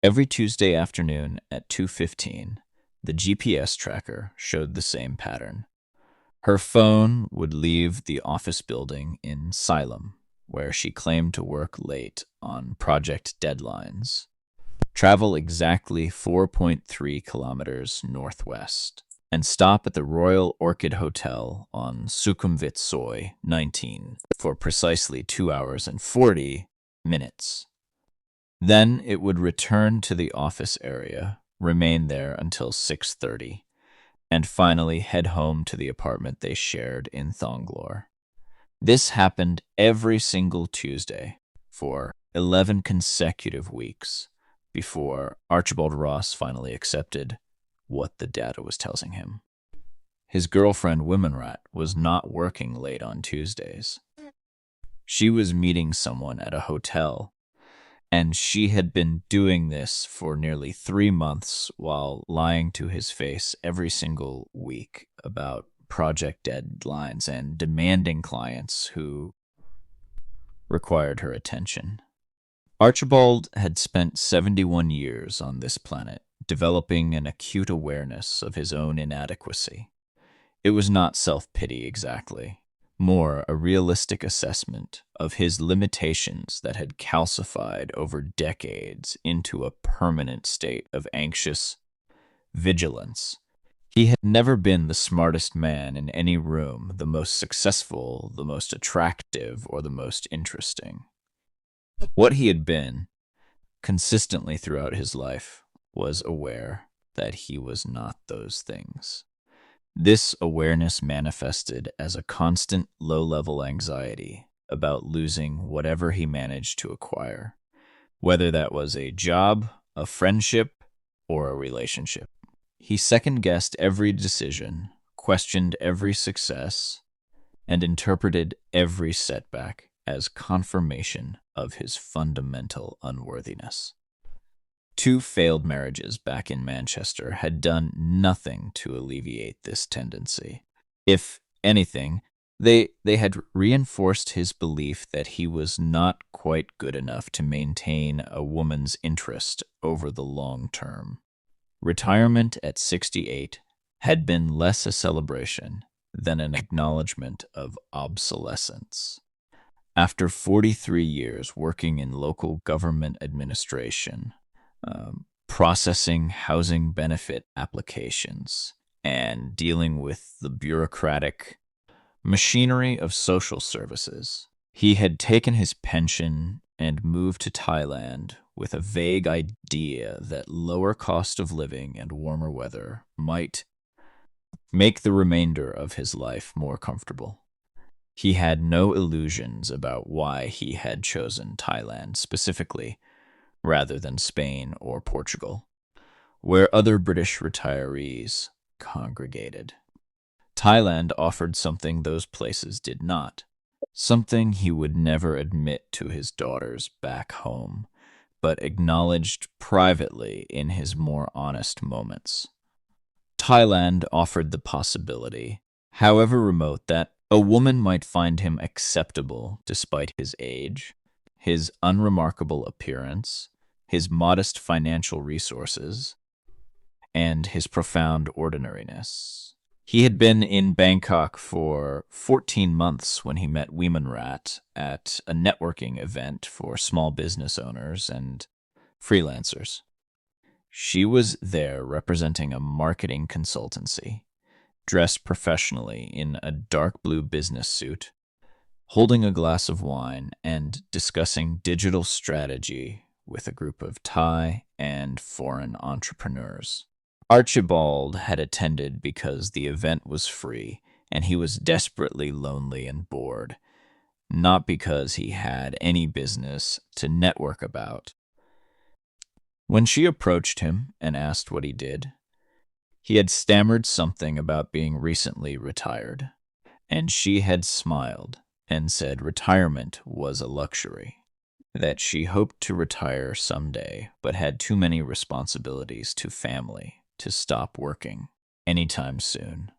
Every Tuesday afternoon at 2:15, the GPS tracker showed the same pattern. Her phone would leave the office building in Silom, where she claimed to work late on project deadlines, travel exactly 4.3 kilometers northwest, and stop at the Royal Orchid Hotel on Sukhumvit Soi 19 for precisely 2 hours and 40 minutes. Then it would return to the office area, remain there until 6:30, and finally head home to the apartment they shared in Thonglor. This happened every single Tuesday for 11 consecutive weeks before Archibald Ross finally accepted what the data was telling him. His girlfriend Wimonrat was not working late on Tuesdays. She was meeting someone at a hotel, and she had been doing this for nearly 3 months while lying to his face every single week about project deadlines and demanding clients who required her attention. Archibald had spent 71 years on this planet, developing an acute awareness of his own inadequacy. It was not self-pity exactly, more a realistic assessment of his limitations that had calcified over decades into a permanent state of anxious vigilance. He had never been the smartest man in any room, the most successful, the most attractive, or the most interesting. What he had been, consistently throughout his life, was aware that he was not those things. This awareness manifested as a constant low-level anxiety about losing whatever he managed to acquire, whether that was a job, a friendship, or a relationship. He second-guessed every decision, questioned every success, and interpreted every setback as confirmation of his fundamental unworthiness. 2 failed marriages back in Manchester had done nothing to alleviate this tendency. If anything, they had reinforced his belief that he was not quite good enough to maintain a woman's interest over the long term. Retirement at 68 had been less a celebration than an acknowledgement of obsolescence. After 43 years working in local government administration, processing housing benefit applications, and dealing with the bureaucratic machinery of social services, he had taken his pension and moved to Thailand with a vague idea that lower cost of living and warmer weather might make the remainder of his life more comfortable. He had no illusions about why he had chosen Thailand specifically, rather than Spain or Portugal, where other British retirees congregated. Thailand offered something those places did not, something he would never admit to his daughters back home, but acknowledged privately in his more honest moments. Thailand offered the possibility, however remote, that a woman might find him acceptable despite his age, his unremarkable appearance, his modest financial resources, and his profound ordinariness. He had been in Bangkok for 14 months when he met Wimonrat at a networking event for small business owners and freelancers. She was there representing a marketing consultancy, dressed professionally in a dark blue business suit, holding a glass of wine and discussing digital strategy with a group of Thai and foreign entrepreneurs. Archibald had attended because the event was free and he was desperately lonely and bored, not because he had any business to network about. When she approached him and asked what he did, he had stammered something about being recently retired, and she had smiled and said retirement was a luxury, that she hoped to retire someday but had too many responsibilities to family to stop working anytime soon.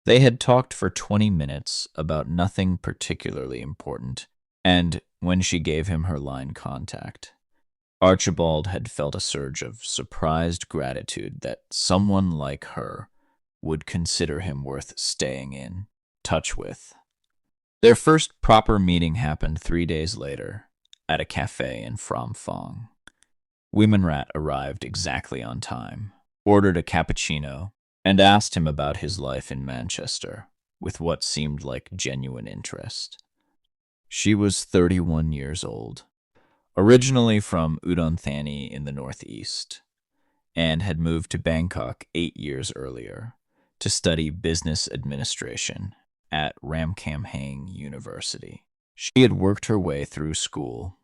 They had talked for 20 minutes about nothing particularly important, and when she gave him her line contact, Archibald had felt a surge of surprised gratitude that someone like her would consider him worth staying in touch with. Their first proper meeting happened 3 days later at a cafe in Phrom Phong. Wimonrat arrived exactly on time, ordered a cappuccino, and asked him about his life in Manchester with what seemed like genuine interest. She was 31 years old, originally from Udon Thani in the northeast, and had moved to Bangkok 8 years earlier to study business administration at Ramkhamhaeng University. She had worked her way through school,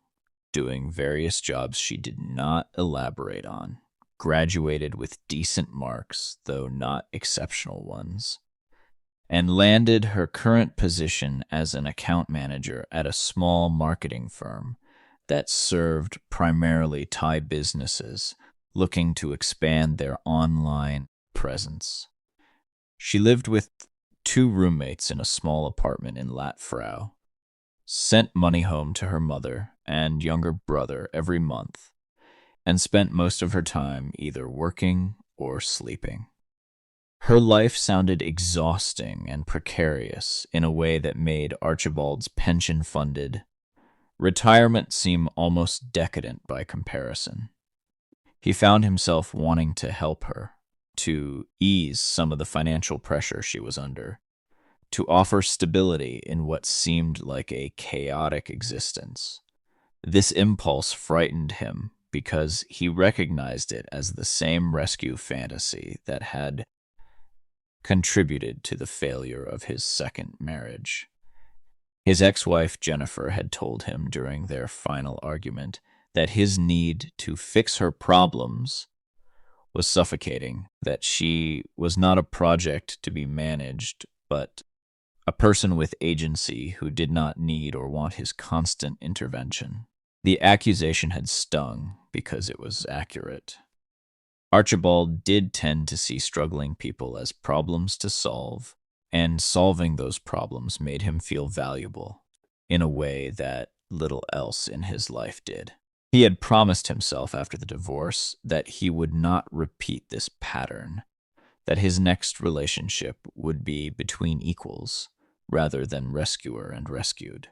doing various jobs she did not elaborate on, graduated with decent marks, though not exceptional ones, and landed her current position as an account manager at a small marketing firm that served primarily Thai businesses looking to expand their online presence. She lived with 2 roommates in a small apartment in Lat Phra, sent money home to her mother and younger brother every month, and spent most of her time either working or sleeping. Her life sounded exhausting and precarious in a way that made Archibald's pension-funded retirement seem almost decadent by comparison. He found himself wanting to help her, to ease some of the financial pressure she was under, to offer stability in what seemed like a chaotic existence. This impulse frightened him because he recognized it as the same rescue fantasy that had contributed to the failure of his second marriage. His ex-wife Jennifer had told him during their final argument that his need to fix her problems was suffocating, that she was not a project to be managed, but a person with agency who did not need or want his constant intervention. The accusation had stung because it was accurate. Archibald did tend to see struggling people as problems to solve, and solving those problems made him feel valuable in a way that little else in his life did. He had promised himself after the divorce that he would not repeat this pattern, that his next relationship would be between equals rather than rescuer and rescued.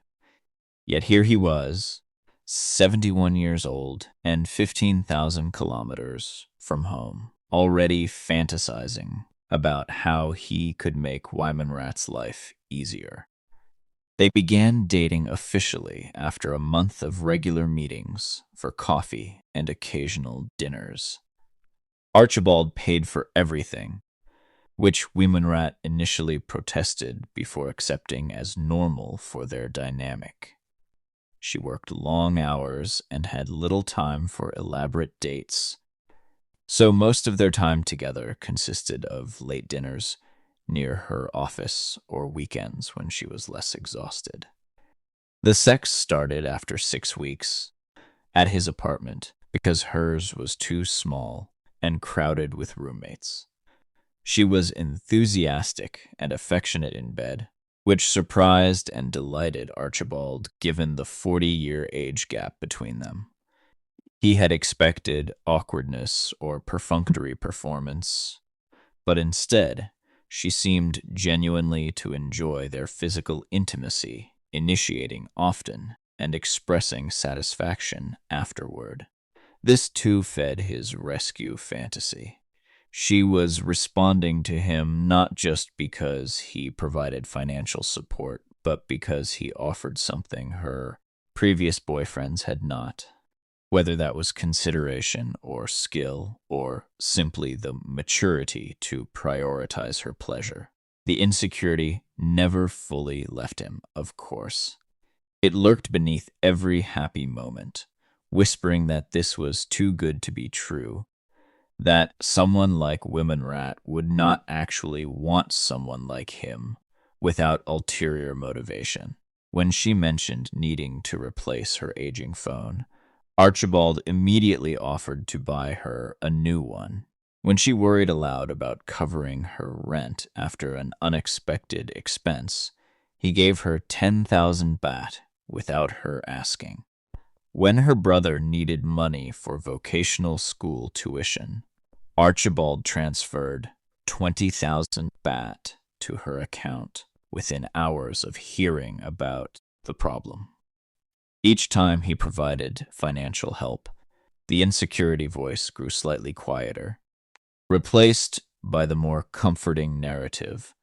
Yet here he was, 71 years old and 15,000 kilometers from home, already fantasizing about how he could make Wimonrat's life easier. They began dating officially after a month of regular meetings for coffee and occasional dinners. Archibald paid for everything, which Wimonrat initially protested before accepting as normal for their dynamic. She worked long hours and had little time for elaborate dates, so most of their time together consisted of late dinners near her office or weekends when she was less exhausted. The sex started after 6 weeks at his apartment because hers was too small and crowded with roommates. She was enthusiastic and affectionate in bed, which surprised and delighted Archibald given the 40-year age gap between them. He had expected awkwardness or perfunctory performance, but instead, she seemed genuinely to enjoy their physical intimacy, initiating often and expressing satisfaction afterward. This too fed his rescue fantasy. She was responding to him not just because he provided financial support, but because he offered something her previous boyfriends had not. Whether that was consideration or skill or simply the maturity to prioritize her pleasure. The insecurity never fully left him, of course. It lurked beneath every happy moment, whispering that this was too good to be true, that someone like Wimonrat would not actually want someone like him without ulterior motivation. When she mentioned needing to replace her aging phone, Archibald immediately offered to buy her a new one. When she worried aloud about covering her rent after an unexpected expense, he gave her 10,000 baht without her asking. When her brother needed money for vocational school tuition, Archibald transferred 20,000 baht to her account within hours of hearing about the problem. Each time he provided financial help, the insecurity voice grew slightly quieter, replaced by the more comforting narrative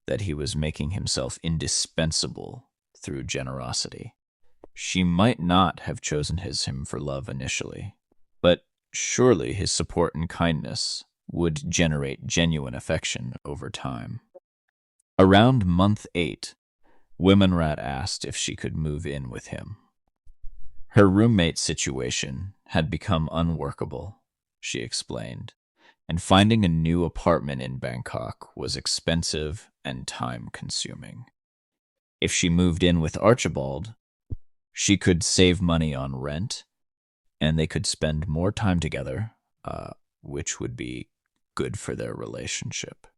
that he was making himself indispensable through generosity. She might not have chosen him for love initially, but surely his support and kindness would generate genuine affection over time. Around month 8, Wimonrat asked if she could move in with him. Her roommate situation had become unworkable, she explained, and finding a new apartment in Bangkok was expensive and time-consuming. If she moved in with Archibald, she could save money on rent, and they could spend more time together, which would be good for their relationship.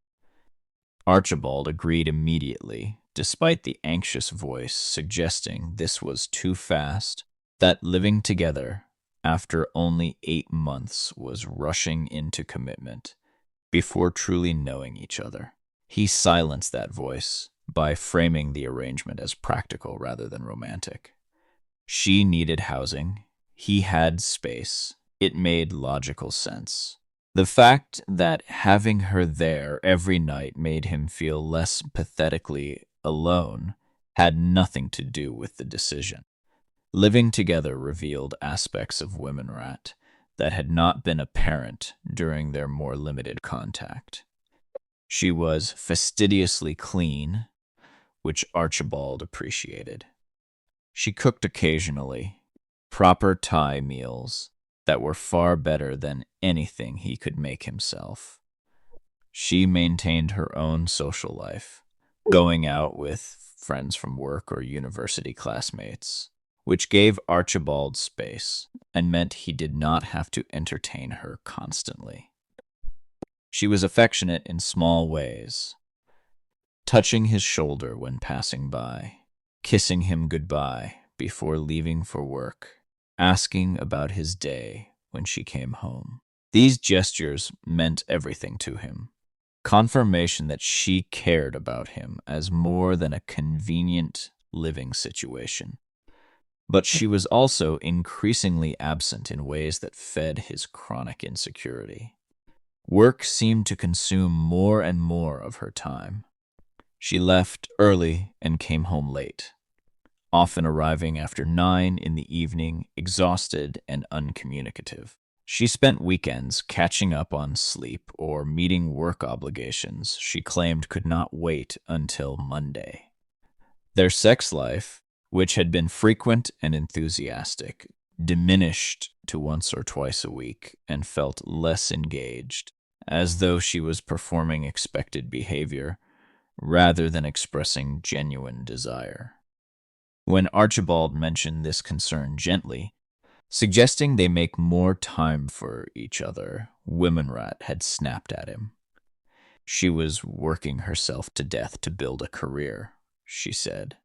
Archibald agreed immediately, despite the anxious voice suggesting this was too fast, that living together after only 8 months was rushing into commitment before truly knowing each other. He silenced that voice by framing the arrangement as practical rather than romantic. She needed housing. He had space. It made logical sense. The fact that having her there every night made him feel less pathetically alone had nothing to do with the decision. Living together revealed aspects of Wimonrat that had not been apparent during their more limited contact. She was fastidiously clean, which Archibald appreciated. She cooked occasionally, proper Thai meals that were far better than anything he could make himself. She maintained her own social life, going out with friends from work or university classmates, which gave Archibald space and meant he did not have to entertain her constantly. She was affectionate in small ways, touching his shoulder when passing by, kissing him goodbye before leaving for work, asking about his day when she came home. These gestures meant everything to him. Confirmation that she cared about him as more than a convenient living situation. But she was also increasingly absent in ways that fed his chronic insecurity. Work seemed to consume more and more of her time. She left early and came home late, often arriving after 9 in the evening, exhausted and uncommunicative. She spent weekends catching up on sleep or meeting work obligations she claimed could not wait until Monday. Their sex life, which had been frequent and enthusiastic, diminished to once or twice a week and felt less engaged, as though she was performing expected behavior rather than expressing genuine desire. When Archibald mentioned this concern gently, suggesting they make more time for each other, Wimonrat had snapped at him. She was working herself to death to build a career, she said,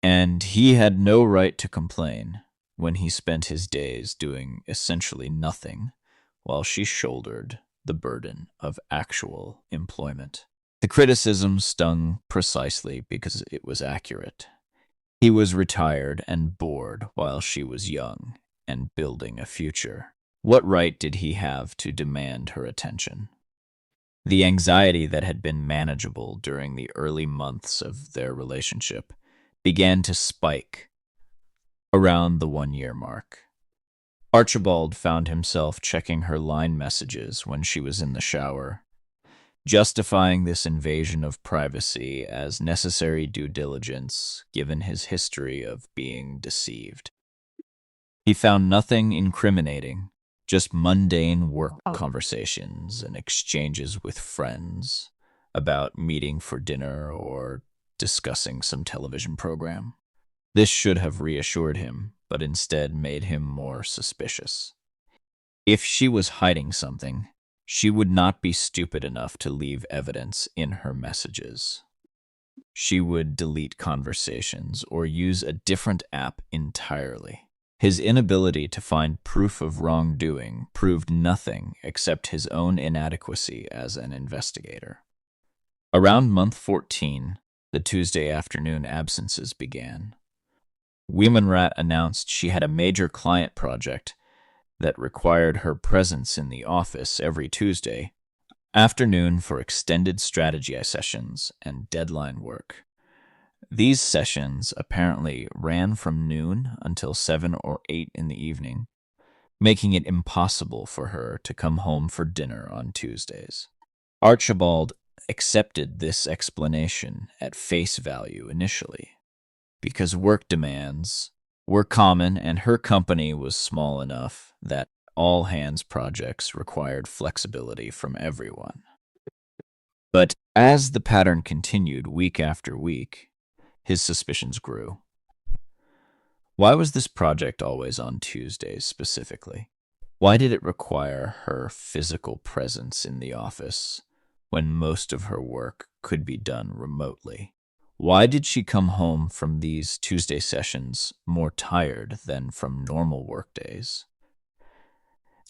and he had no right to complain when he spent his days doing essentially nothing while she shouldered the burden of actual employment. The criticism stung precisely because it was accurate. He was retired and bored while she was young and building a future. What right did he have to demand her attention? The anxiety that had been manageable during the early months of their relationship began to spike around the 1-year mark. Archibald found himself checking her line messages when she was in the shower, justifying this invasion of privacy as necessary due diligence given his history of being deceived. He found nothing incriminating, just mundane work conversations and exchanges with friends about meeting for dinner or discussing some television program. This should have reassured him, but instead made him more suspicious. If she was hiding something, she would not be stupid enough to leave evidence in her messages. She would delete conversations or use a different app entirely. His inability to find proof of wrongdoing proved nothing except his own inadequacy as an investigator. Around month 14, the Tuesday afternoon absences began. Wimonrat announced she had a major client project that required her presence in the office every Tuesday afternoon for extended strategy sessions and deadline work. These sessions apparently ran from noon until 7 or 8 in the evening, making it impossible for her to come home for dinner on Tuesdays. Archibald accepted this explanation at face value initially, because work demands were common and her company was small enough that all hands projects required flexibility from everyone. But as the pattern continued week after week, his suspicions grew. Why was this project always on Tuesdays specifically? Why did it require her physical presence in the office when most of her work could be done remotely? Why did she come home from these Tuesday sessions more tired than from normal workdays?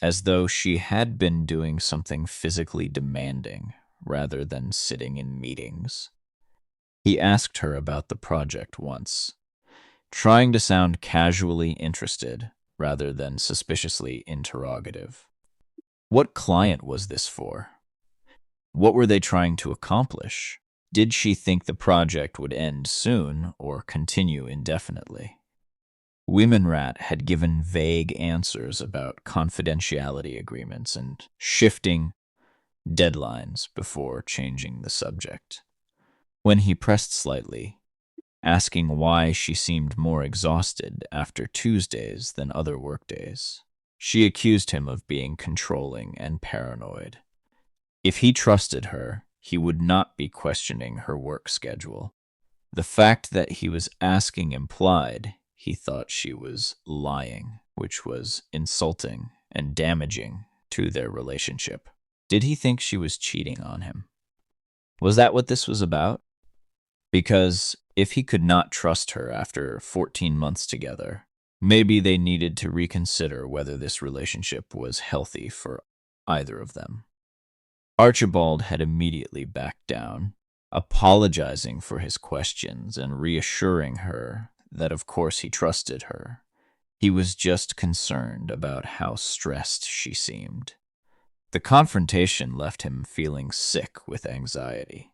As though she had been doing something physically demanding rather than sitting in meetings. He asked her about the project once, trying to sound casually interested rather than suspiciously interrogative. What client was this for? What were they trying to accomplish? Did she think the project would end soon or continue indefinitely? Wimonrat had given vague answers about confidentiality agreements and shifting deadlines before changing the subject. When he pressed slightly, asking why she seemed more exhausted after Tuesdays than other workdays, she accused him of being controlling and paranoid. If he trusted her, he would not be questioning her work schedule. The fact that he was asking implied he thought she was lying, which was insulting and damaging to their relationship. Did he think she was cheating on him? Was that what this was about? Because if he could not trust her after 14 months together, maybe they needed to reconsider whether this relationship was healthy for either of them. Archibald had immediately backed down, apologizing for his questions and reassuring her that of course he trusted her. He was just concerned about how stressed she seemed. The confrontation left him feeling sick with anxiety.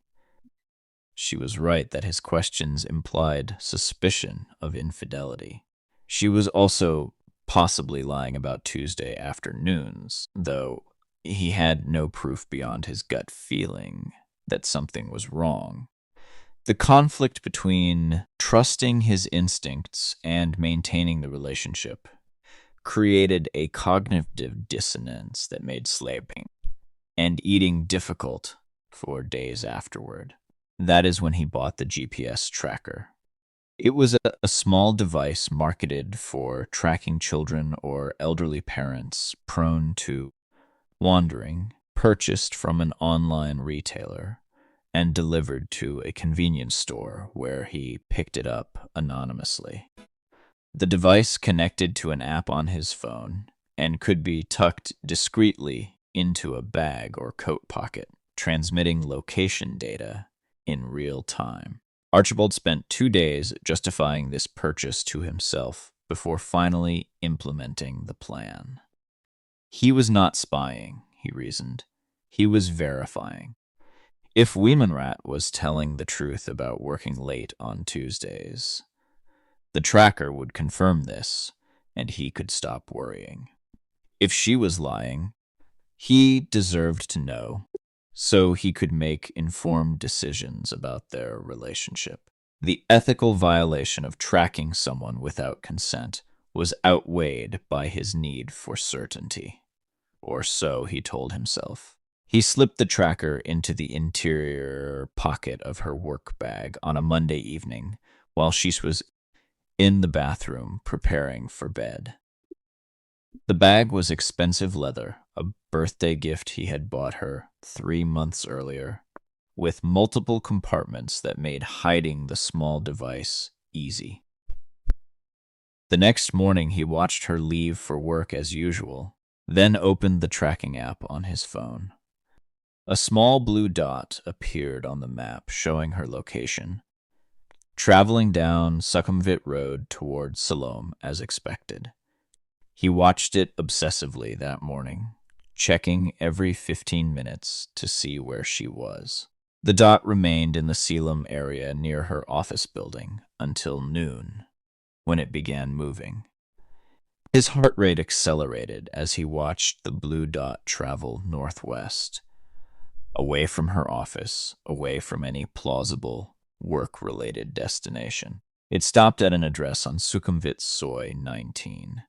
She was right that his questions implied suspicion of infidelity. She was also possibly lying about Tuesday afternoons, though he had no proof beyond his gut feeling that something was wrong. The conflict between trusting his instincts and maintaining the relationship created a cognitive dissonance that made sleeping and eating difficult for days afterward. That is when he bought the GPS tracker. It was a small device marketed for tracking children or elderly parents prone to wandering, purchased from an online retailer, and delivered to a convenience store where he picked it up anonymously. The device connected to an app on his phone and could be tucked discreetly into a bag or coat pocket, transmitting location data in real time. Archibald spent 2 days justifying this purchase to himself before finally implementing the plan. He was not spying, he reasoned. He was verifying. If Wimonrat was telling the truth about working late on Tuesdays, the tracker would confirm this, and he could stop worrying. If she was lying, he deserved to know, so he could make informed decisions about their relationship. The ethical violation of tracking someone without consent was outweighed by his need for certainty. Or so he told himself. He slipped the tracker into the interior pocket of her work bag on a Monday evening while she was in the bathroom preparing for bed. The bag was expensive leather, a birthday gift he had bought her 3 months earlier, with multiple compartments that made hiding the small device easy. The next morning, he watched her leave for work as usual, then opened the tracking app on his phone. A small blue dot appeared on the map showing her location, traveling down Sukhumvit Road towards Silom as expected. He watched it obsessively that morning, checking every 15 minutes to see where she was. The dot remained in the Silom area near her office building until noon, when it began moving. His heart rate accelerated as he watched the blue dot travel northwest, away from her office, away from any plausible work-related destination. It stopped at an address on Sukhumvit Soi 19.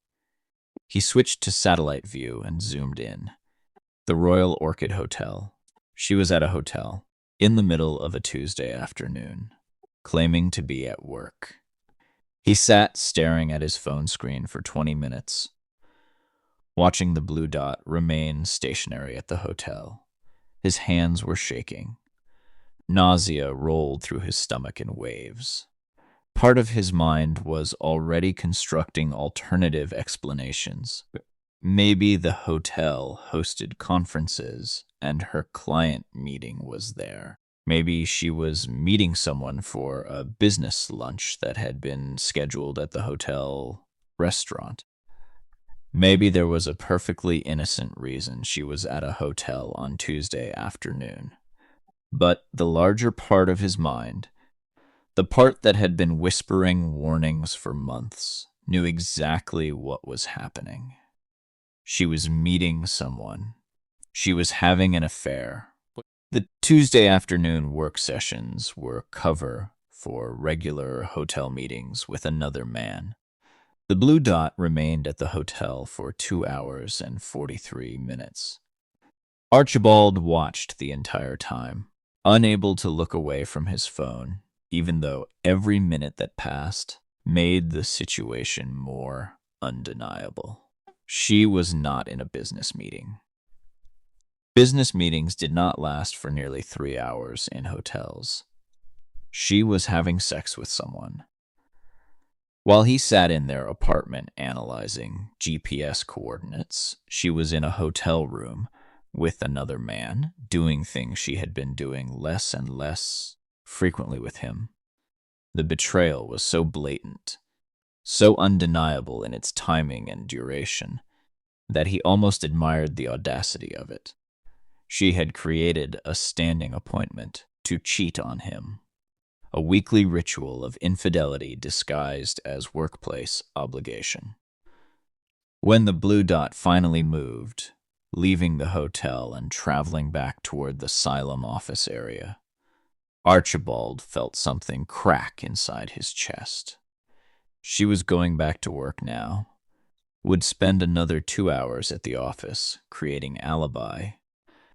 He switched to satellite view and zoomed in. The Royal Orchid Hotel. She was at a hotel, in the middle of a Tuesday afternoon, claiming to be at work. He sat staring at his phone screen for 20 minutes, watching the blue dot remain stationary at the hotel. His hands were shaking. Nausea rolled through his stomach in waves. Part of his mind was already constructing alternative explanations. Maybe the hotel hosted conferences and her client meeting was there. Maybe she was meeting someone for a business lunch that had been scheduled at the hotel restaurant. Maybe there was a perfectly innocent reason she was at a hotel on Tuesday afternoon. But the larger part of his mind, the part that had been whispering warnings for months, knew exactly what was happening. She was meeting someone. She was having an affair. The Tuesday afternoon work sessions were cover for regular hotel meetings with another man. The blue dot remained at the hotel for 2 hours and 43 minutes. Archibald watched the entire time, unable to look away from his phone, even though every minute that passed made the situation more undeniable. She was not in a business meeting. Business meetings did not last for nearly 3 hours in hotels. She was having sex with someone. While he sat in their apartment analyzing GPS coordinates, she was in a hotel room with another man, doing things she had been doing less and less frequently with him. The betrayal was so blatant, so undeniable in its timing and duration, that he almost admired the audacity of it. She had created a standing appointment to cheat on him, a weekly ritual of infidelity disguised as workplace obligation. When the blue dot finally moved, leaving the hotel and traveling back toward the Silom office area, Archibald felt something crack inside his chest. She was going back to work now, would spend another 2 hours at the office, creating alibi,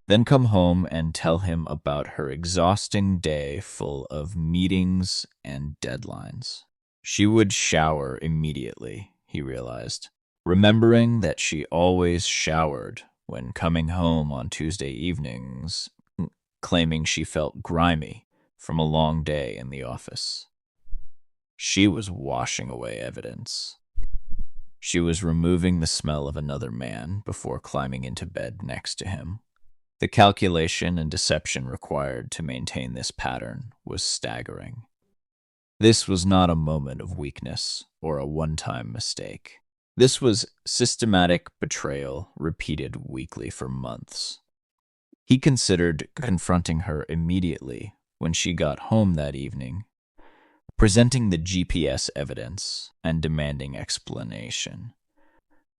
then come home and tell him about her exhausting day full of meetings and deadlines. She would shower immediately, he realized, remembering that she always showered when coming home on Tuesday evenings, claiming she felt grimy from a long day in the office. She was washing away evidence. She was removing the smell of another man before climbing into bed next to him. The calculation and deception required to maintain this pattern was staggering. This was not a moment of weakness or a one-time mistake. This was systematic betrayal repeated weekly for months. He considered confronting her immediately when she got home that evening, presenting the GPS evidence and demanding explanation.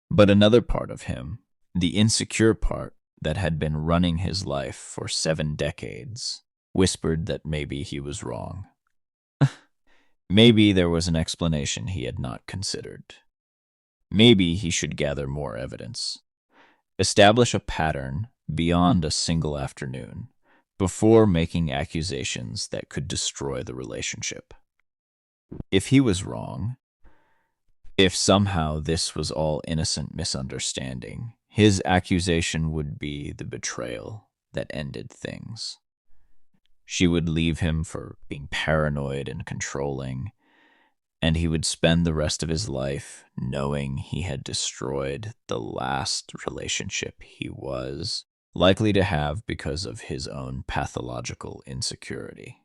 But another part of him, the insecure part that had been running his life for 7 decades, whispered that maybe he was wrong. Maybe there was an explanation he had not considered. Maybe he should gather more evidence, establish a pattern beyond a single afternoon, before making accusations that could destroy the relationship. If he was wrong, if somehow this was all innocent misunderstanding, his accusation would be the betrayal that ended things. She would leave him for being paranoid and controlling, and he would spend the rest of his life knowing he had destroyed the last relationship he was likely to have because of his own pathological insecurity.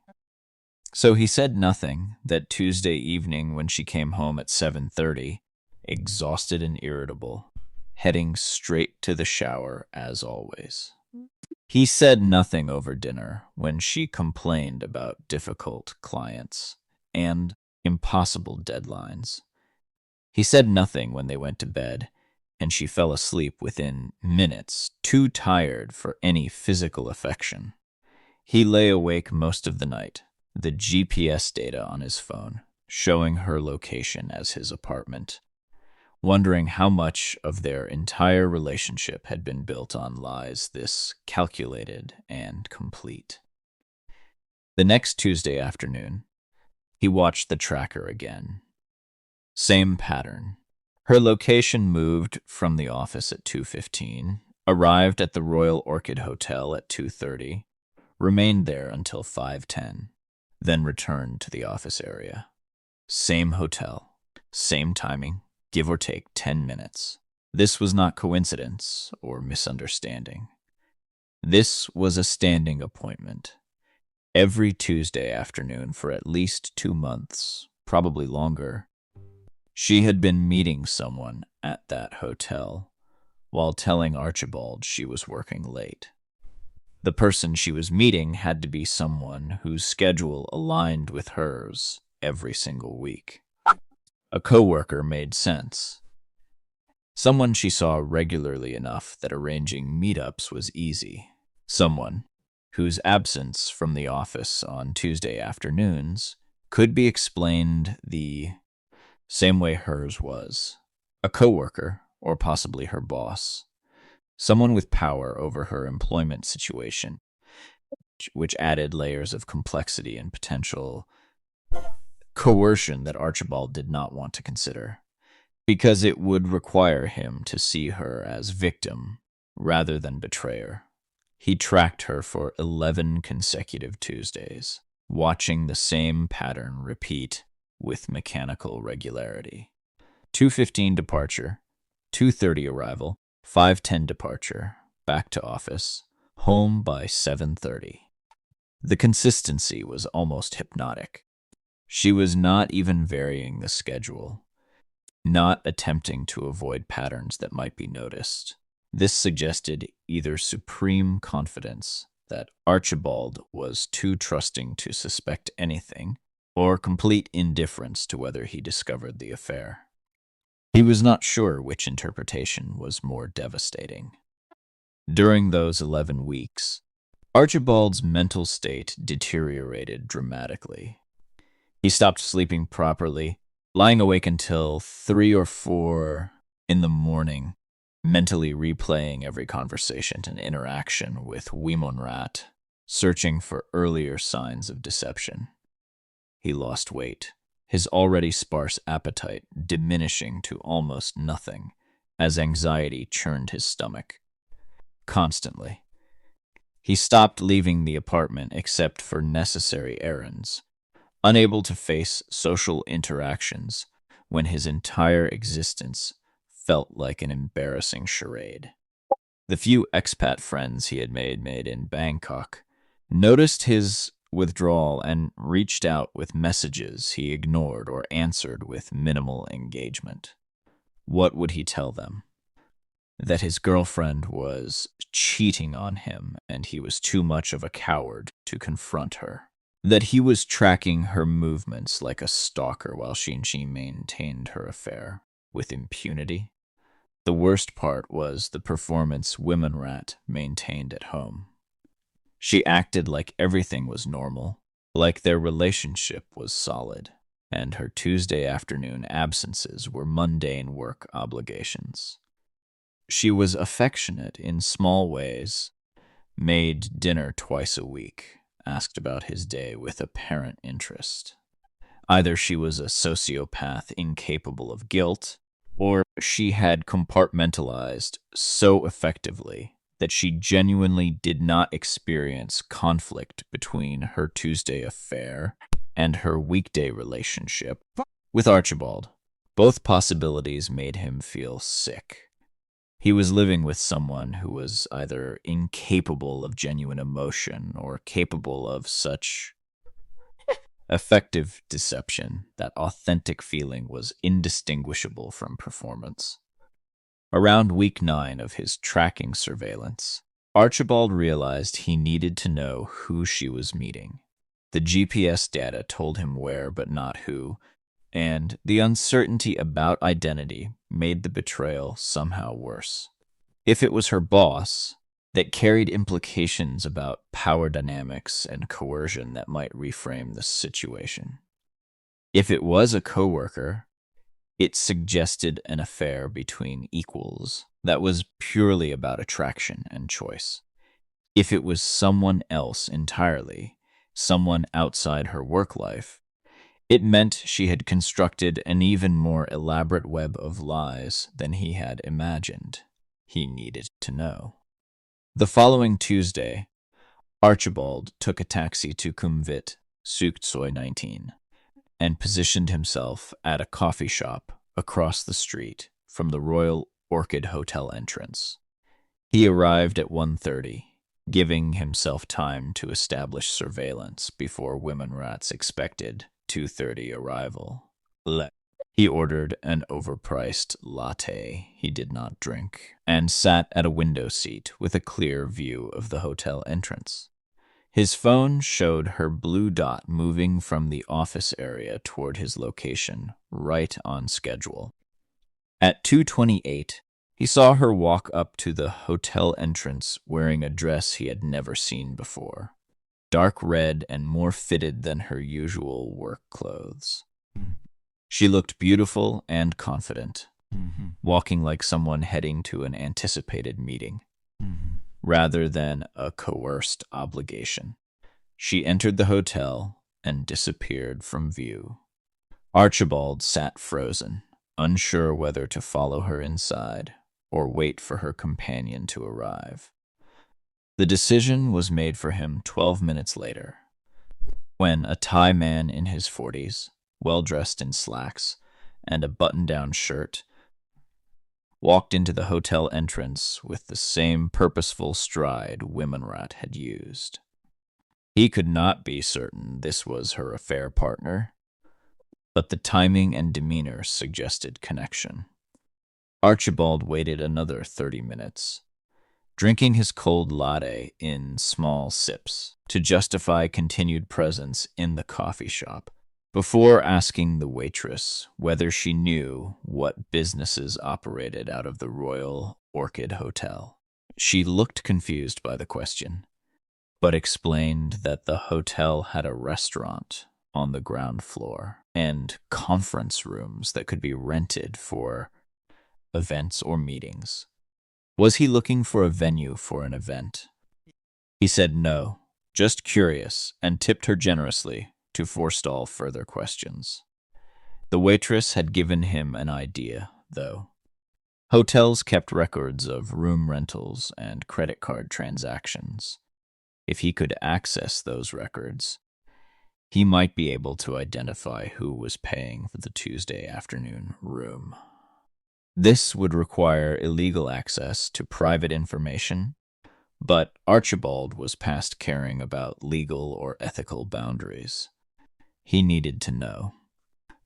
So he said nothing that Tuesday evening when she came home at 7:30, exhausted and irritable, heading straight to the shower as always. He said nothing over dinner when she complained about difficult clients and impossible deadlines. He said nothing when they went to bed, and she fell asleep within minutes, too tired for any physical affection. He lay awake most of the night, the GPS data on his phone showing her location as his apartment, wondering how much of their entire relationship had been built on lies this calculated and complete. The next Tuesday afternoon, he watched the tracker again. Same pattern. Her location moved from the office at 2:15, arrived at the Royal Orchid Hotel at 2:30, remained there until 5:10, then returned to the office area. Same hotel, same timing, give or take 10 minutes. This was not coincidence or misunderstanding. This was a standing appointment. Every Tuesday afternoon for at least 2 months, probably longer, she had been meeting someone at that hotel while telling Archibald she was working late. The person she was meeting had to be someone whose schedule aligned with hers every single week. A coworker made sense. Someone she saw regularly enough that arranging meetups was easy. Someone whose absence from the office on Tuesday afternoons could be explained the same way hers was. A coworker, or possibly her boss. Someone with power over her employment situation, which added layers of complexity and potential coercion that Archibald did not want to consider, because it would require him to see her as victim rather than betrayer. He tracked her for 11 consecutive Tuesdays, watching the same pattern repeat with mechanical regularity. 2:15 departure, 2:30 arrival, 5:10 departure, back to office, home by 7:30. The consistency was almost hypnotic. She was not even varying the schedule, not attempting to avoid patterns that might be noticed. This suggested either supreme confidence that Archibald was too trusting to suspect anything, or complete indifference to whether he discovered the affair. He was not sure which interpretation was more devastating. During those 11 weeks, Archibald's mental state deteriorated dramatically. He stopped sleeping properly, lying awake until 3 or 4 in the morning, mentally replaying every conversation and interaction with Wimonrat, searching for earlier signs of deception. He lost weight, his already sparse appetite diminishing to almost nothing as anxiety churned his stomach. Constantly. He stopped leaving the apartment except for necessary errands, unable to face social interactions when his entire existence felt like an embarrassing charade. The few expat friends he had made in Bangkok noticed his withdrawal and reached out with messages he ignored or answered with minimal engagement. What would he tell them? That his girlfriend was cheating on him and he was too much of a coward to confront her. That he was tracking her movements like a stalker while she maintained her affair with impunity. The worst part was the performance Wimonrat maintained at home. She acted like everything was normal, like their relationship was solid, and her Tuesday afternoon absences were mundane work obligations. She was affectionate in small ways, made dinner twice a week, asked about his day with apparent interest. Either she was a sociopath incapable of guilt, or she had compartmentalized so effectively that she genuinely did not experience conflict between her Tuesday affair and her weekday relationship With Archibald, both possibilities made him feel sick. He was living with someone who was either incapable of genuine emotion or capable of such effective deception that authentic feeling was indistinguishable from performance. Around week 9 of his tracking surveillance, Archibald realized he needed to know who she was meeting. The GPS data told him where but not who, and the uncertainty about identity made the betrayal somehow worse. If it was her boss, that carried implications about power dynamics and coercion that might reframe the situation. If it was a coworker, it suggested an affair between equals that was purely about attraction and choice. If it was someone else entirely, someone outside her work life, it meant she had constructed an even more elaborate web of lies than he had imagined. He needed to know. The following Tuesday, Archibald took a taxi to Sukhumvit Soi 19 and positioned himself at a coffee shop across the street from the Royal Orchid Hotel entrance. He arrived at 1:30, giving himself time to establish surveillance before Wimonrat's expected 2:30 arrival. He ordered an overpriced latte he did not drink and sat at a window seat with a clear view of the hotel entrance. His phone showed her blue dot moving from the office area toward his location, right on schedule. At 2:28, he saw her walk up to the hotel entrance wearing a dress he had never seen before, dark red and more fitted than her usual work clothes. She looked beautiful and confident, walking like someone heading to an anticipated meeting, rather than a coerced obligation. She entered the hotel and disappeared from view. Archibald sat frozen, unsure whether to follow her inside or wait for her companion to arrive. The decision was made for him 12 minutes later, when a Thai man in his 40s, well-dressed in slacks and a button-down shirt, walked into the hotel entrance with the same purposeful stride Wimonrat had used. He could not be certain this was her affair partner, but the timing and demeanor suggested connection. Archibald waited another 30 minutes, drinking his cold latte in small sips to justify continued presence in the coffee shop, before asking the waitress whether she knew what businesses operated out of the Royal Orchid Hotel. She looked confused by the question, but explained that the hotel had a restaurant on the ground floor and conference rooms that could be rented for events or meetings. Was he looking for a venue for an event? He said no, just curious, and tipped her generously to forestall further questions. The waitress had given him an idea, though. Hotels kept records of room rentals and credit card transactions. If he could access those records, he might be able to identify who was paying for the Tuesday afternoon room. This would require illegal access to private information, but Archibald was past caring about legal or ethical boundaries. He needed to know.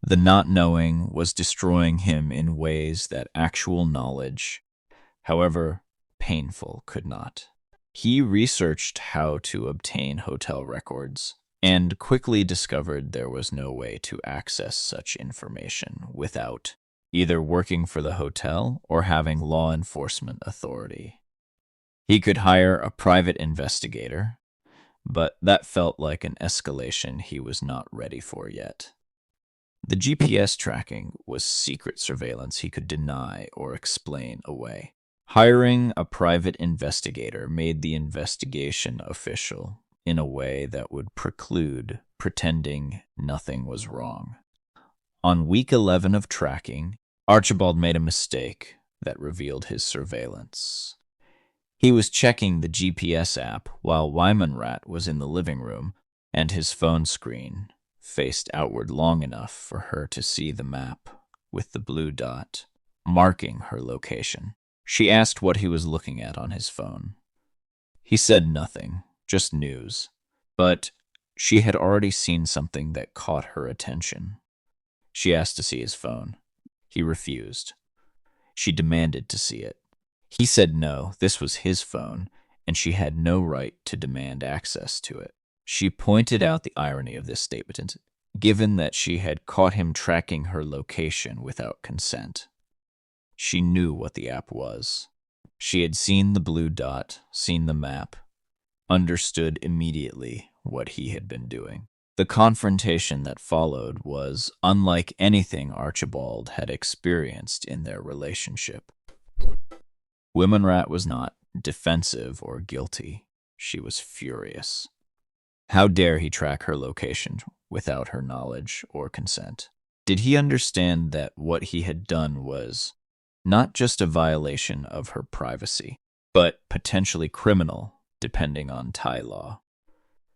The not knowing was destroying him in ways that actual knowledge, however painful, could not. He researched how to obtain hotel records and quickly discovered there was no way to access such information without either working for the hotel or having law enforcement authority. He could hire a private investigator, but that felt like an escalation he was not ready for yet. The GPS tracking was secret surveillance he could deny or explain away. Hiring a private investigator made the investigation official in a way that would preclude pretending nothing was wrong. On week 11 of tracking, Archibald made a mistake that revealed his surveillance. He was checking the GPS app while Wimonrat was in the living room, and his phone screen faced outward long enough for her to see the map with the blue dot marking her location. She asked what he was looking at on his phone. He said nothing, just news. But she had already seen something that caught her attention. She asked to see his phone. He refused. She demanded to see it. He said no, this was his phone, and she had no right to demand access to it. She pointed out the irony of this statement, given that she had caught him tracking her location without consent. She knew what the app was. She had seen the blue dot, seen the map, understood immediately what he had been doing. The confrontation that followed was unlike anything Archibald had experienced in their relationship. Wimonrat was not defensive or guilty. She was furious. How dare he track her location without her knowledge or consent? Did he understand that what he had done was not just a violation of her privacy, but potentially criminal, depending on Thai law?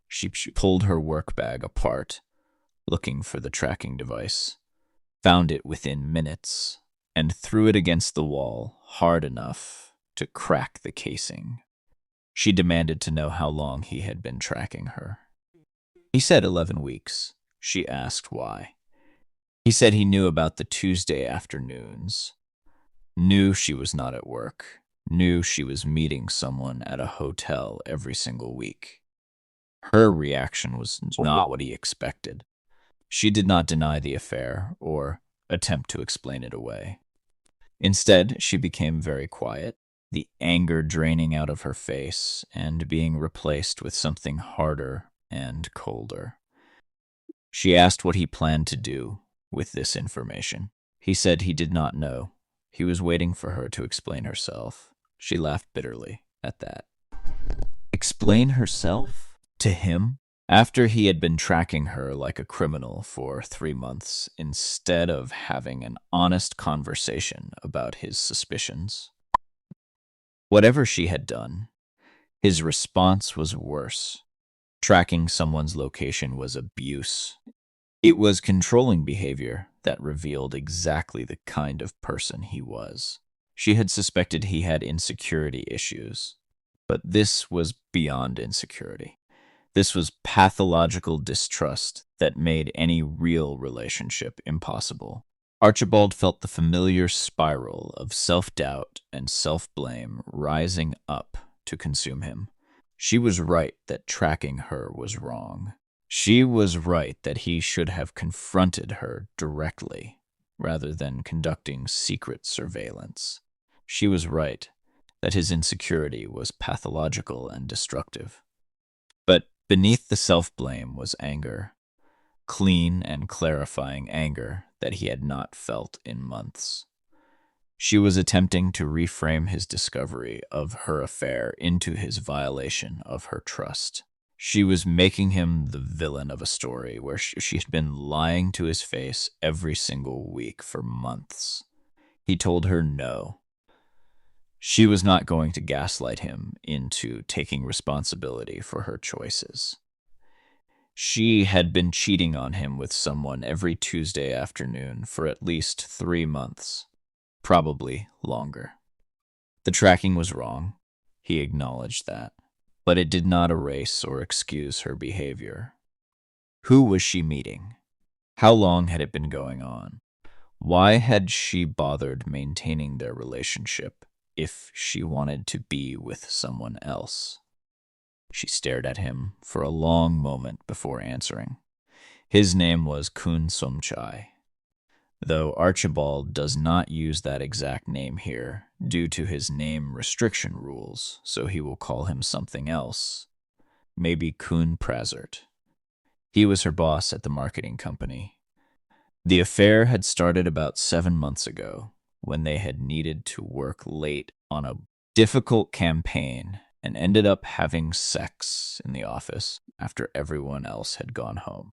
She pulled her work bag apart, looking for the tracking device, found it within minutes, and threw it against the wall hard enough to crack the casing. She demanded to know how long he had been tracking her. He said 11 weeks. She asked why. He said he knew about the Tuesday afternoons, knew she was not at work, knew she was meeting someone at a hotel every single week. Her reaction was not what he expected. She did not deny the affair or attempt to explain it away. Instead, she became very quiet, the anger draining out of her face and being replaced with something harder and colder. She asked what he planned to do with this information. He said he did not know. He was waiting for her to explain herself. She laughed bitterly at that. Explain herself? To him? After he had been tracking her like a criminal for 3 months instead of having an honest conversation about his suspicions. Whatever she had done, his response was worse. Tracking someone's location was abuse. It was controlling behavior that revealed exactly the kind of person he was. She had suspected he had insecurity issues, but this was beyond insecurity. This was pathological distrust that made any real relationship impossible. Archibald felt the familiar spiral of self-doubt and self-blame rising up to consume him. She was right that tracking her was wrong. She was right that he should have confronted her directly, rather than conducting secret surveillance. She was right that his insecurity was pathological and destructive. But beneath the self-blame was anger, clean and clarifying anger that he had not felt in months. She was attempting to reframe his discovery of her affair into his violation of her trust. She was making him the villain of a story where she had been lying to his face every single week for months. He told her no. She was not going to gaslight him into taking responsibility for her choices. She had been cheating on him with someone every Tuesday afternoon for at least 3 months, probably longer. The tracking was wrong. He acknowledged that, but it did not erase or excuse her behavior. Who was she meeting? How long had it been going on? Why had she bothered maintaining their relationship if she wanted to be with someone else? She stared at him for a long moment before answering. His name was Khun Somchai, though Archibald does not use that exact name here due to his name restriction rules, so he will call him something else. Maybe Khun Prazert. He was her boss at the marketing company. The affair had started about 7 months ago, when they had needed to work late on a difficult campaign and ended up having sex in the office after everyone else had gone home.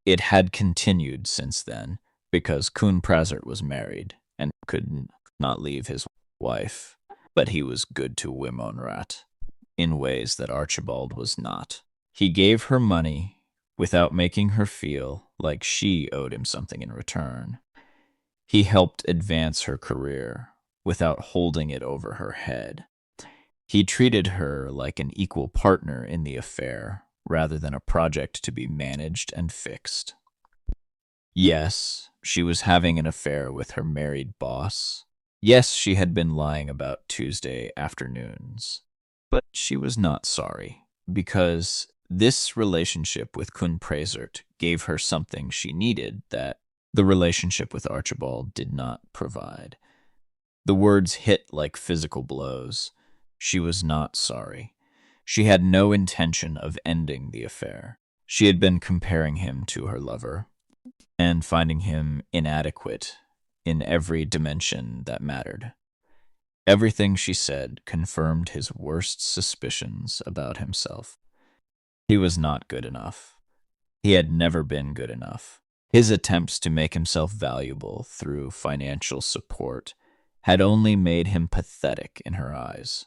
It had continued since then because Khun Prazert was married and could not leave his wife, but he was good to Wimonrat in ways that Archibald was not. He gave her money without making her feel like she owed him something in return. He helped advance her career without holding it over her head. He treated her like an equal partner in the affair rather than a project to be managed and fixed. Yes, she was having an affair with her married boss. Yes, she had been lying about Tuesday afternoons. But she was not sorry, because this relationship with Kun Prezert gave her something she needed that the relationship with Archibald did not provide. The words hit like physical blows. She was not sorry. She had no intention of ending the affair. She had been comparing him to her lover and finding him inadequate in every dimension that mattered. Everything she said confirmed his worst suspicions about himself. He was not good enough. He had never been good enough. His attempts to make himself valuable through financial support had only made him pathetic in her eyes.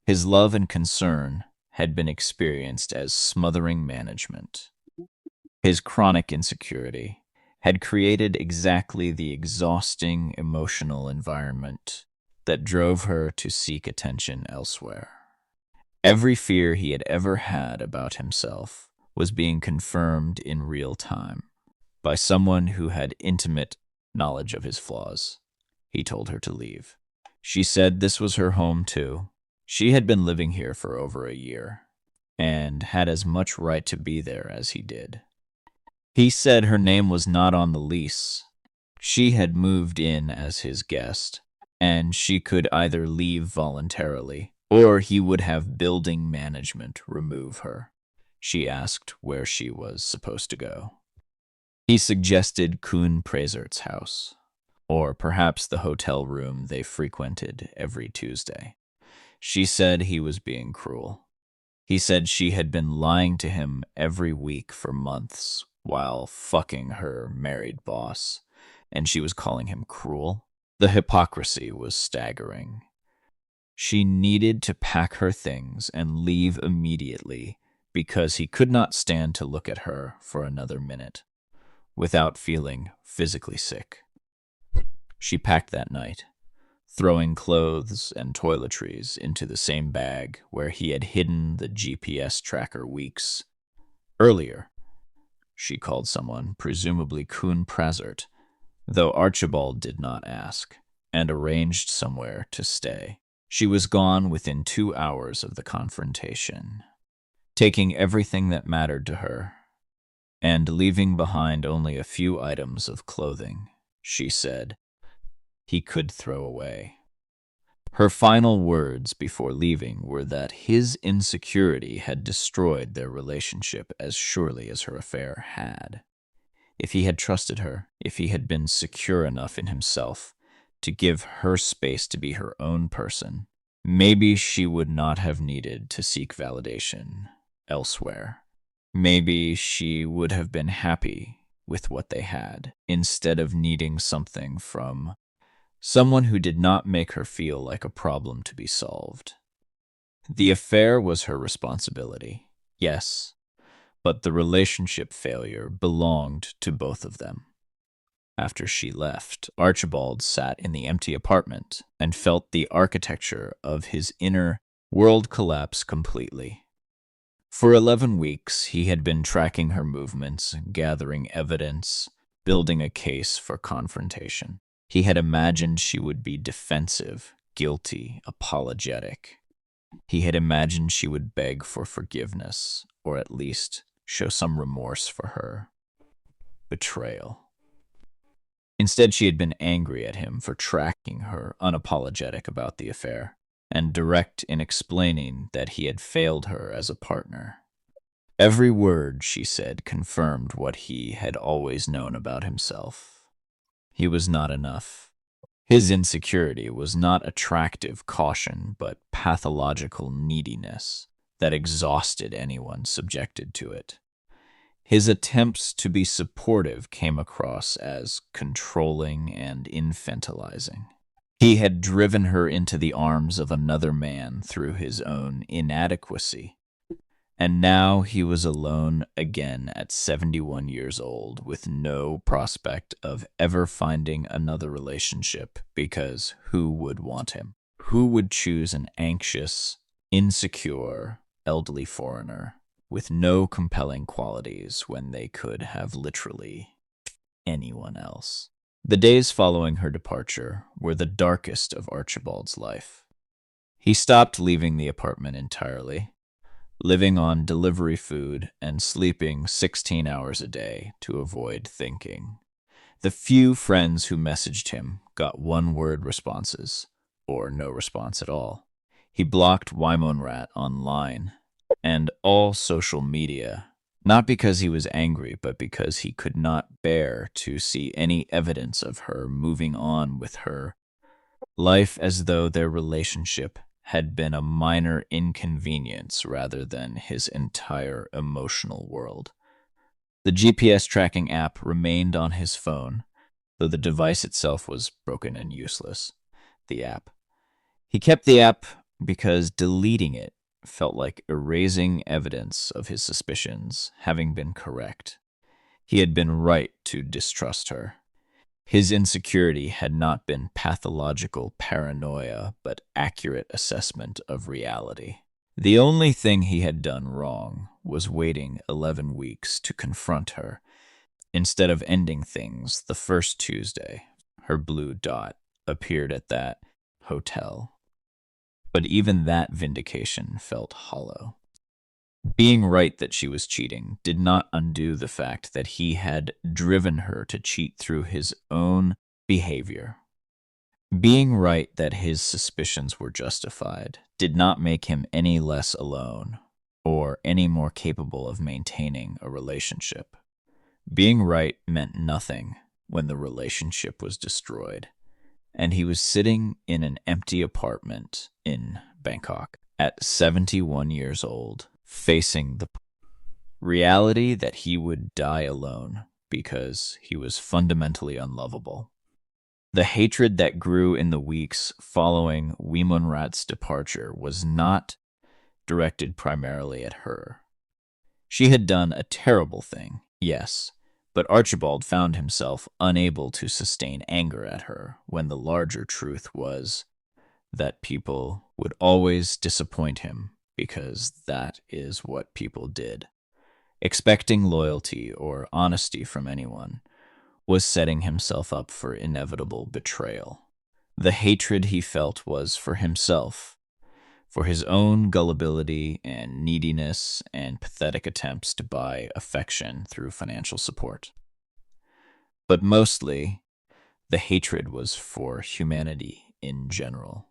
His love and concern had been experienced as smothering management. His chronic insecurity had created exactly the exhausting emotional environment that drove her to seek attention elsewhere. Every fear he had ever had about himself was being confirmed in real time by someone who had intimate knowledge of his flaws. He told her to leave. She said this was her home too. She had been living here for over a year and had as much right to be there as he did. He said her name was not on the lease. She had moved in as his guest, and she could either leave voluntarily or he would have building management remove her. She asked where she was supposed to go. He suggested Kun Prezert's house, or perhaps the hotel room they frequented every Tuesday. She said he was being cruel. He said she had been lying to him every week for months while fucking her married boss, and she was calling him cruel. The hypocrisy was staggering. She needed to pack her things and leave immediately because he could not stand to look at her for another minute without feeling physically sick. She packed that night, throwing clothes and toiletries into the same bag where he had hidden the GPS tracker weeks earlier. She called someone, presumably Kun Prezert, though Archibald did not ask, and arranged somewhere to stay. She was gone within 2 hours of the confrontation, taking everything that mattered to her and leaving behind only a few items of clothing she said he could throw away. Her final words before leaving were that his insecurity had destroyed their relationship as surely as her affair had. If he had trusted her, if he had been secure enough in himself to give her space to be her own person, maybe she would not have needed to seek validation elsewhere. Maybe she would have been happy with what they had, instead of needing something from someone who did not make her feel like a problem to be solved. The affair was her responsibility, yes, but the relationship failure belonged to both of them. After she left, Archibald sat in the empty apartment and felt the architecture of his inner world collapse completely. For 11 weeks, he had been tracking her movements, gathering evidence, building a case for confrontation. He had imagined she would be defensive, guilty, apologetic. He had imagined she would beg for forgiveness, or at least show some remorse for her betrayal. Instead, she had been angry at him for tracking her, unapologetic about the affair, and direct in explaining that he had failed her as a partner. Every word she said confirmed what he had always known about himself. He was not enough. His insecurity was not attractive caution, but pathological neediness that exhausted anyone subjected to it. His attempts to be supportive came across as controlling and infantilizing. He had driven her into the arms of another man through his own inadequacy. And now he was alone again at 71 years old with no prospect of ever finding another relationship because who would want him? Who would choose an anxious, insecure, elderly foreigner with no compelling qualities when they could have literally anyone else? The days following her departure were the darkest of Archibald's life. He stopped leaving the apartment entirely, living on delivery food and sleeping 16 hours a day to avoid thinking. The few friends who messaged him got one-word responses, or no response at all. He blocked Wimonrat online and all social media, not because he was angry, but because he could not bear to see any evidence of her moving on with her life as though their relationship had been a minor inconvenience rather than his entire emotional world. The GPS tracking app remained on his phone, though the device itself was broken and useless. The app. He kept the app because deleting it felt like erasing evidence of his suspicions having been correct. He had been right to distrust her. His insecurity had not been pathological paranoia, but accurate assessment of reality. The only thing he had done wrong was waiting 11 weeks to confront her, instead of ending things the first Tuesday. Her blue dot appeared at that hotel. But even that vindication felt hollow. Being right that she was cheating did not undo the fact that he had driven her to cheat through his own behavior. Being right that his suspicions were justified did not make him any less alone or any more capable of maintaining a relationship. Being right meant nothing when the relationship was destroyed, and he was sitting in an empty apartment in Bangkok at 71 years old, facing the reality that he would die alone because he was fundamentally unlovable. The hatred that grew in the weeks following Wimonrat's departure was not directed primarily at her. She had done a terrible thing, yes, but Archibald found himself unable to sustain anger at her when the larger truth was that people would always disappoint him because that is what people did. Expecting loyalty or honesty from anyone was setting himself up for inevitable betrayal. The hatred he felt was for himself, for his own gullibility and neediness and pathetic attempts to buy affection through financial support. But mostly, the hatred was for humanity in general.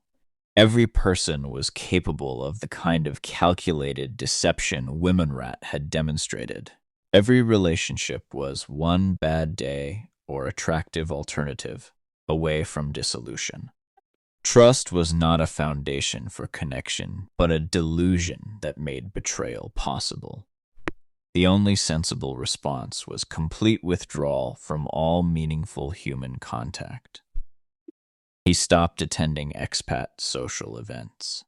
Every person was capable of the kind of calculated deception Wimonrat had demonstrated. Every relationship was one bad day or attractive alternative away from dissolution. Trust was not a foundation for connection, but a delusion that made betrayal possible. The only sensible response was complete withdrawal from all meaningful human contact. He stopped attending expat social events.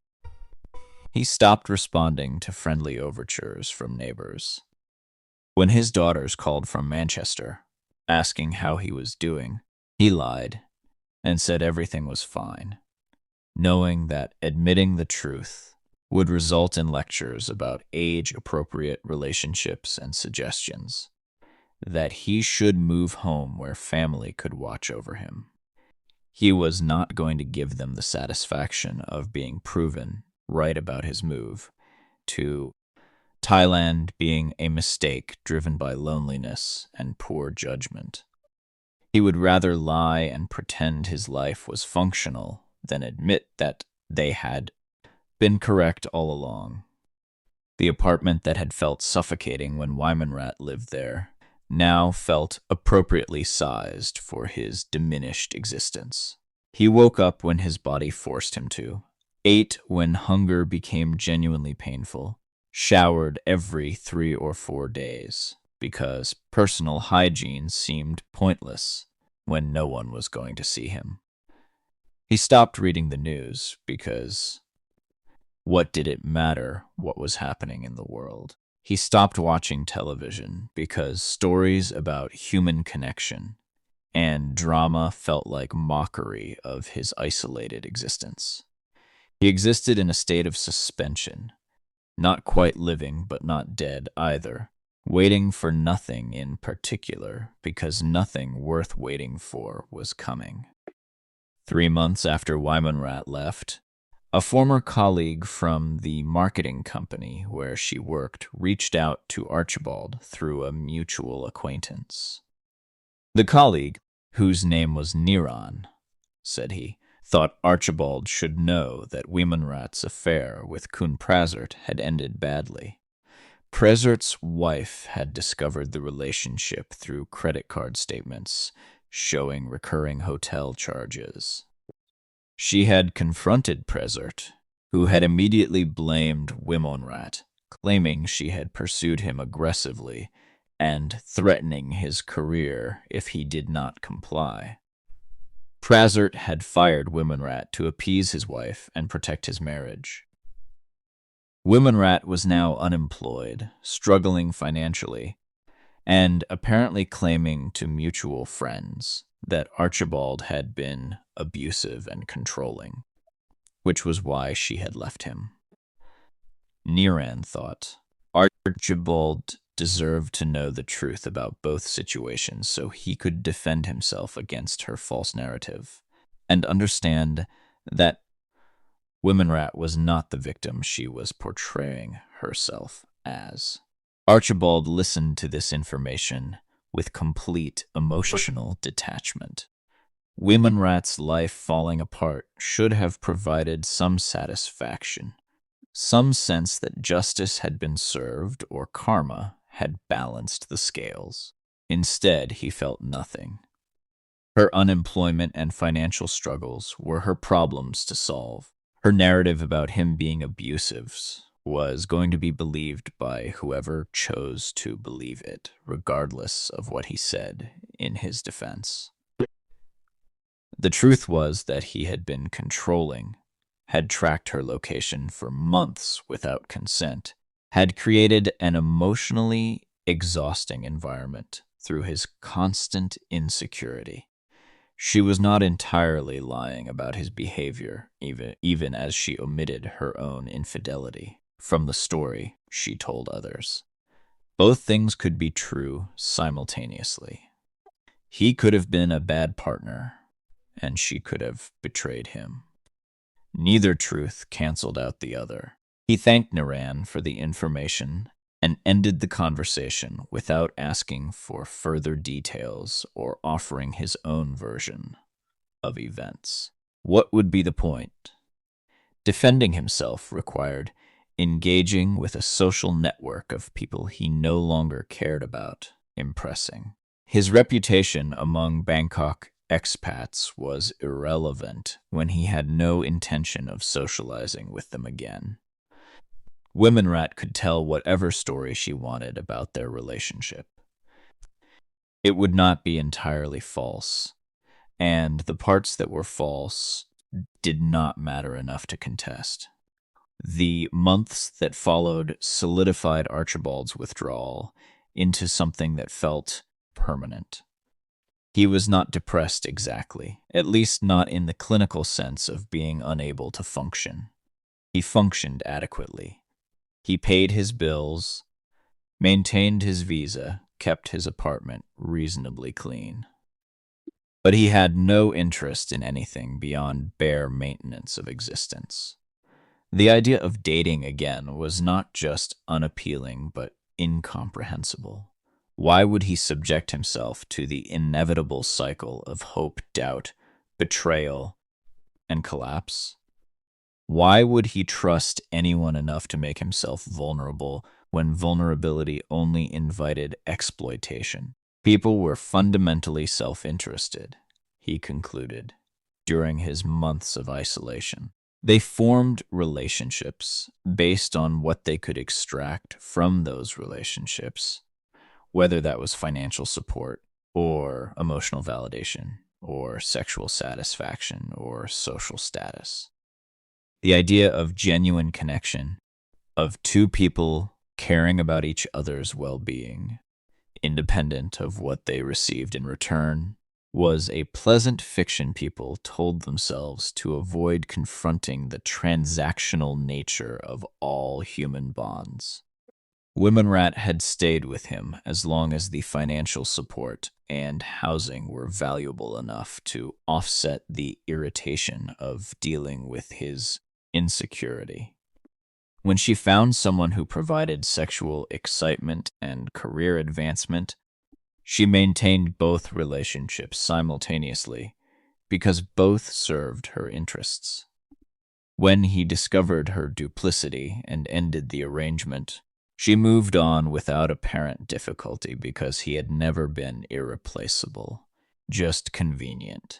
He stopped responding to friendly overtures from neighbors. When his daughters called from Manchester, asking how he was doing, he lied and said everything was fine, knowing that admitting the truth would result in lectures about age-appropriate relationships and suggestions, that he should move home where family could watch over him. He was not going to give them the satisfaction of being proven right about his move, to Thailand being a mistake driven by loneliness and poor judgment. He would rather lie and pretend his life was functional than admit that they had been correct all along. The apartment that had felt suffocating when Wimonrat lived there now felt appropriately sized for his diminished existence. He woke up when his body forced him to, ate when hunger became genuinely painful, showered every 3 or 4 days, because personal hygiene seemed pointless when no one was going to see him. He stopped reading the news because What did it matter what was happening in the world? He stopped watching television because stories about human connection and drama felt like mockery of his isolated existence. He existed in a state of suspension, not quite living but not dead either, waiting for nothing in particular because nothing worth waiting for was coming. 3 months after Wimonrat left, a former colleague from the marketing company where she worked reached out to Archibald through a mutual acquaintance. The colleague, whose name was Niran, said he, thought Archibald should know that Wimonrat's affair with Kun Prazert had ended badly. Prazert's wife had discovered the relationship through credit card statements showing recurring hotel charges. She had confronted Prazert, who had immediately blamed Wimonrat, claiming she had pursued him aggressively and threatening his career if he did not comply. Prazert had fired Wimonrat to appease his wife and protect his marriage. Wimonrat was now unemployed, struggling financially, and apparently claiming to mutual friends that Archibald had been abusive and controlling, which was why she had left him. Niran thought Archibald deserved to know the truth about both situations so he could defend himself against her false narrative and understand that Wimonrat was not the victim she was portraying herself as. Archibald listened to this information with complete emotional detachment. Wimonrat's life falling apart should have provided some satisfaction, some sense that justice had been served or karma had balanced the scales. Instead, he felt nothing. Her unemployment and financial struggles were her problems to solve. Her narrative about him being abusive was going to be believed by whoever chose to believe it, regardless of what he said in his defense. The truth was that he had been controlling, had tracked her location for months without consent, had created an emotionally exhausting environment through his constant insecurity. She was not entirely lying about his behavior, even as she omitted her own infidelity from the story she told others. Both things could be true simultaneously. He could have been a bad partner, and she could have betrayed him. Neither truth canceled out the other. He thanked Naran for the information and ended the conversation without asking for further details or offering his own version of events. What would be the point? Defending himself required engaging with a social network of people he no longer cared about impressing. His reputation among Bangkok expats was irrelevant when he had no intention of socializing with them again. Wimonrat could tell whatever story she wanted about their relationship. It would not be entirely false, and the parts that were false did not matter enough to contest. The months that followed solidified Archibald's withdrawal into something that felt permanent. He was not depressed exactly, at least not in the clinical sense of being unable to function. He functioned adequately. He paid his bills, maintained his visa, kept his apartment reasonably clean. But he had no interest in anything beyond bare maintenance of existence. The idea of dating again was not just unappealing, but incomprehensible. Why would he subject himself to the inevitable cycle of hope, doubt, betrayal, and collapse? Why would he trust anyone enough to make himself vulnerable when vulnerability only invited exploitation? People were fundamentally self-interested, he concluded, during his months of isolation. They formed relationships based on what they could extract from those relationships, whether that was financial support or emotional validation or sexual satisfaction or social status. The idea of genuine connection, of two people caring about each other's well-being, independent of what they received in return, was a pleasant fiction people told themselves to avoid confronting the transactional nature of all human bonds. Wimonrat had stayed with him as long as the financial support and housing were valuable enough to offset the irritation of dealing with his insecurity. When she found someone who provided sexual excitement and career advancement, she maintained both relationships simultaneously because both served her interests. When he discovered her duplicity and ended the arrangement, she moved on without apparent difficulty because he had never been irreplaceable, just convenient.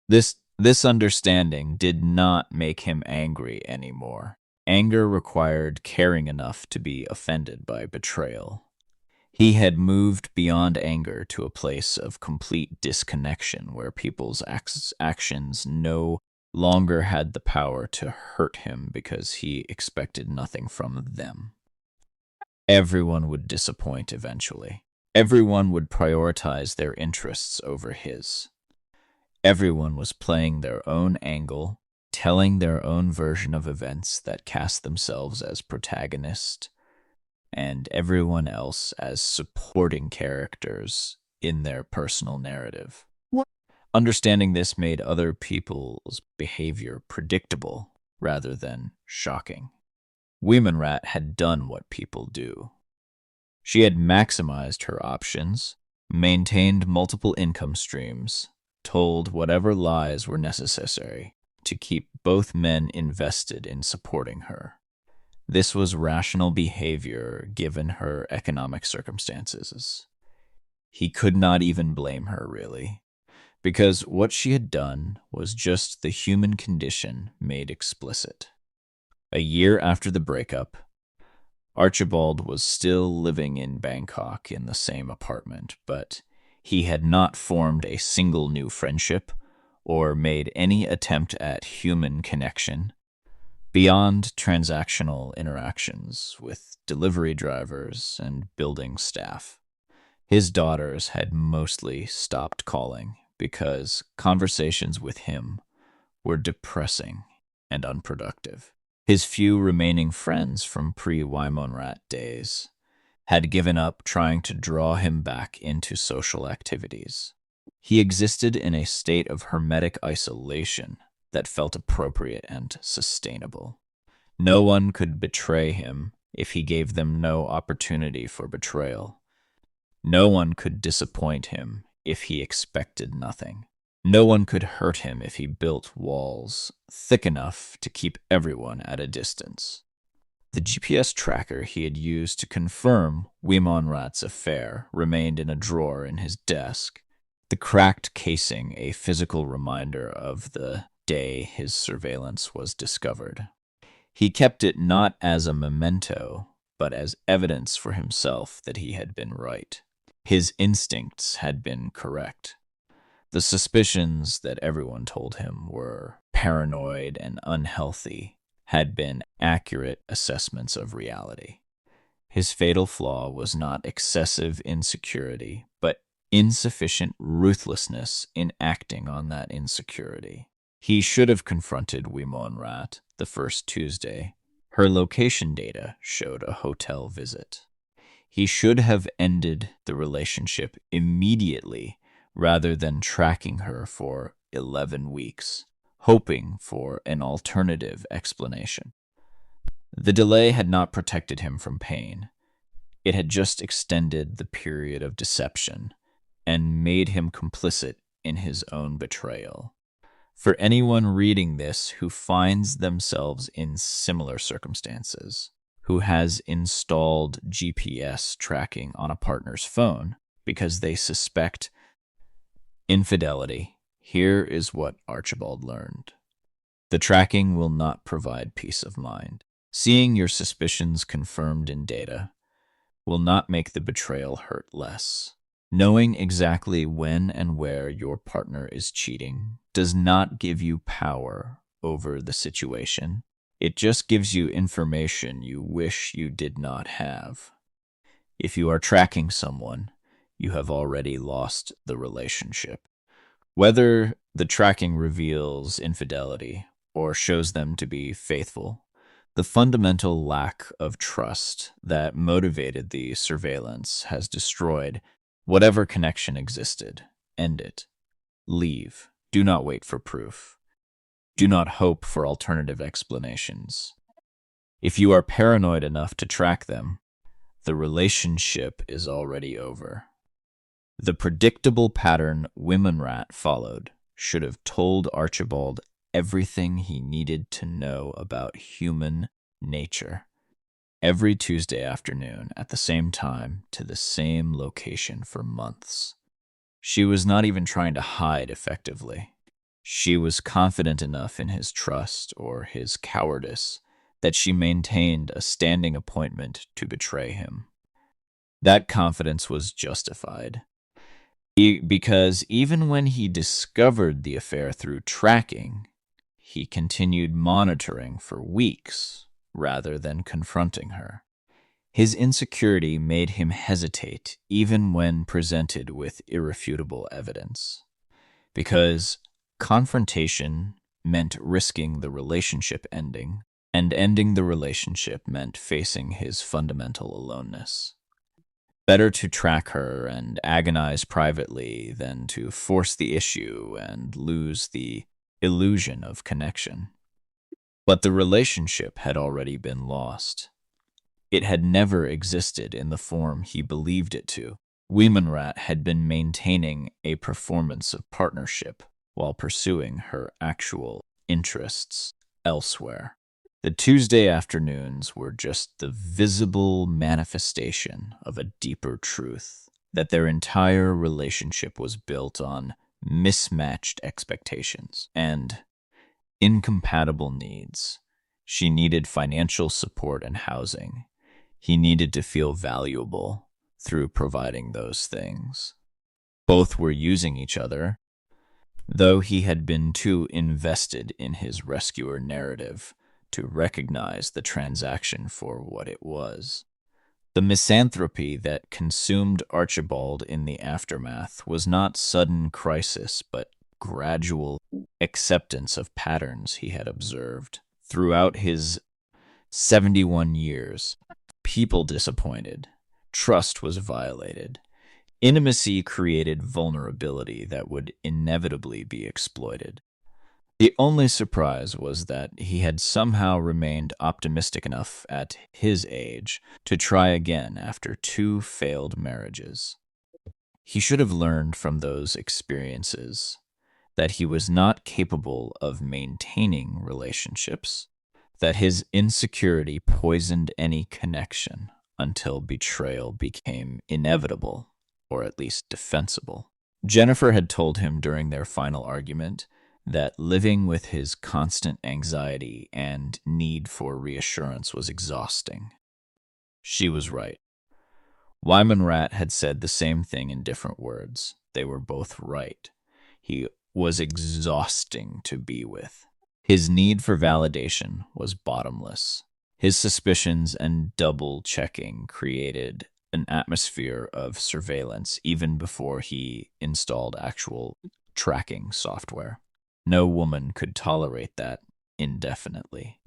This understanding did not make him angry anymore. Anger required caring enough to be offended by betrayal. He had moved beyond anger to a place of complete disconnection where people's actions no longer had the power to hurt him because he expected nothing from them. Everyone would disappoint eventually. Everyone would prioritize their interests over his. Everyone was playing their own angle, telling their own version of events that cast themselves as protagonist, and everyone else as supporting characters in their personal narrative. Understanding this made other people's behavior predictable rather than shocking. Wimonrat had done what people do. She had maximized her options, maintained multiple income streams, told whatever lies were necessary to keep both men invested in supporting her. This was rational behavior given her economic circumstances. He could not even blame her, really, because what she had done was just the human condition made explicit. A year after the breakup, Archibald was still living in Bangkok in the same apartment, but he had not formed a single new friendship or made any attempt at human connection beyond transactional interactions with delivery drivers and building staff. His daughters had mostly stopped calling because conversations with him were depressing and unproductive. His few remaining friends from pre-Wimonrat days had given up trying to draw him back into social activities. He existed in a state of hermetic isolation that felt appropriate and sustainable. No one could betray him if he gave them no opportunity for betrayal. No one could disappoint him if he expected nothing. No one could hurt him if he built walls thick enough to keep everyone at a distance. The GPS tracker he had used to confirm Wimonrat's affair remained in a drawer in his desk, the cracked casing a physical reminder of the day his surveillance was discovered. He kept it not as a memento, but as evidence for himself that he had been right. His instincts had been correct. The suspicions that everyone told him were paranoid and unhealthy had been accurate assessments of reality. His fatal flaw was not excessive insecurity, but insufficient ruthlessness in acting on that insecurity. He should have confronted Wimonrat the first Tuesday. Her location data showed a hotel visit. He should have ended the relationship immediately rather than tracking her for 11 weeks, hoping for an alternative explanation. The delay had not protected him from pain. It had just extended the period of deception and made him complicit in his own betrayal. For anyone reading this who finds themselves in similar circumstances, who has installed GPS tracking on a partner's phone because they suspect infidelity, here is what Archibald learned. The tracking will not provide peace of mind. Seeing your suspicions confirmed in data will not make the betrayal hurt less. Knowing exactly when and where your partner is cheating does not give you power over the situation. It just gives you information you wish you did not have. If you are tracking someone, you have already lost the relationship. Whether the tracking reveals infidelity or shows them to be faithful, the fundamental lack of trust that motivated the surveillance has destroyed whatever connection existed. End it. Leave. Do not wait for proof. Do not hope for alternative explanations. If you are paranoid enough to track them, the relationship is already over. The predictable pattern Wimonrat followed should have told Archibald everything he needed to know about human nature. Every Tuesday afternoon, at the same time, to the same location for months. She was not even trying to hide effectively. She was confident enough in his trust or his cowardice that she maintained a standing appointment to betray him. That confidence was justified. Because even when he discovered the affair through tracking, he continued monitoring for weeks rather than confronting her. His insecurity made him hesitate even when presented with irrefutable evidence, because confrontation meant risking the relationship ending, and ending the relationship meant facing his fundamental aloneness. Better to track her and agonize privately than to force the issue and lose the illusion of connection. But the relationship had already been lost. It had never existed in the form he believed it to. Wimonrat had been maintaining a performance of partnership while pursuing her actual interests elsewhere. The Tuesday afternoons were just the visible manifestation of a deeper truth, that their entire relationship was built on mismatched expectations and incompatible needs. She needed financial support and housing. He needed to feel valuable through providing those things. Both were using each other, though he had been too invested in his rescuer narrative to recognize the transaction for what it was. The misanthropy that consumed Archibald in the aftermath was not sudden crisis, but gradual acceptance of patterns he had observed. Throughout his 71 years, people disappointed, trust was violated, intimacy created vulnerability that would inevitably be exploited. The only surprise was that he had somehow remained optimistic enough at his age to try again after 2 failed marriages. He should have learned from those experiences that he was not capable of maintaining relationships, that his insecurity poisoned any connection until betrayal became inevitable, or at least defensible. Jennifer had told him during their final argument that living with his constant anxiety and need for reassurance was exhausting. She was right. Wimonrat had said the same thing in different words. They were both right. He was exhausting to be with. His need for validation was bottomless. His suspicions and double-checking created an atmosphere of surveillance even before he installed actual tracking software. No woman could tolerate that indefinitely.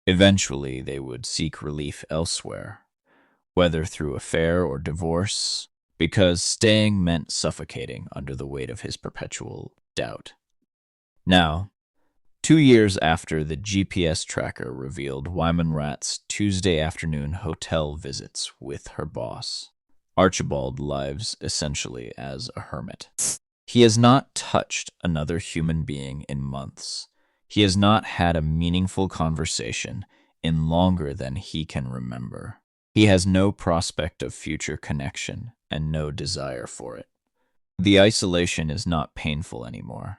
Eventually, they would seek relief elsewhere, whether through affair or divorce, because staying meant suffocating under the weight of his perpetual doubt. Now, 2 years after the GPS tracker revealed Wimonrat's Tuesday afternoon hotel visits with her boss, Archibald lives essentially as a hermit. He has not touched another human being in months. He has not had a meaningful conversation in longer than he can remember. He has no prospect of future connection and no desire for it. The isolation is not painful anymore.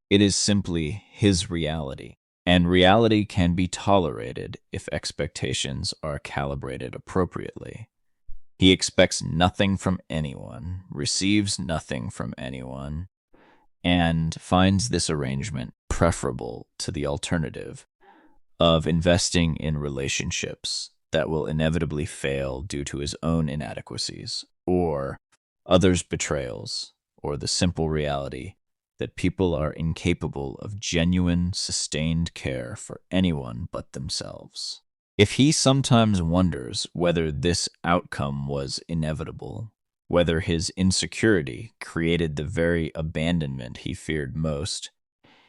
It is simply his reality, and reality can be tolerated if expectations are calibrated appropriately. He expects nothing from anyone, receives nothing from anyone, and finds this arrangement preferable to the alternative of investing in relationships that will inevitably fail due to his own inadequacies, or others' betrayals, or the simple reality that people are incapable of genuine, sustained care for anyone but themselves. If he sometimes wonders whether this outcome was inevitable, whether his insecurity created the very abandonment he feared most,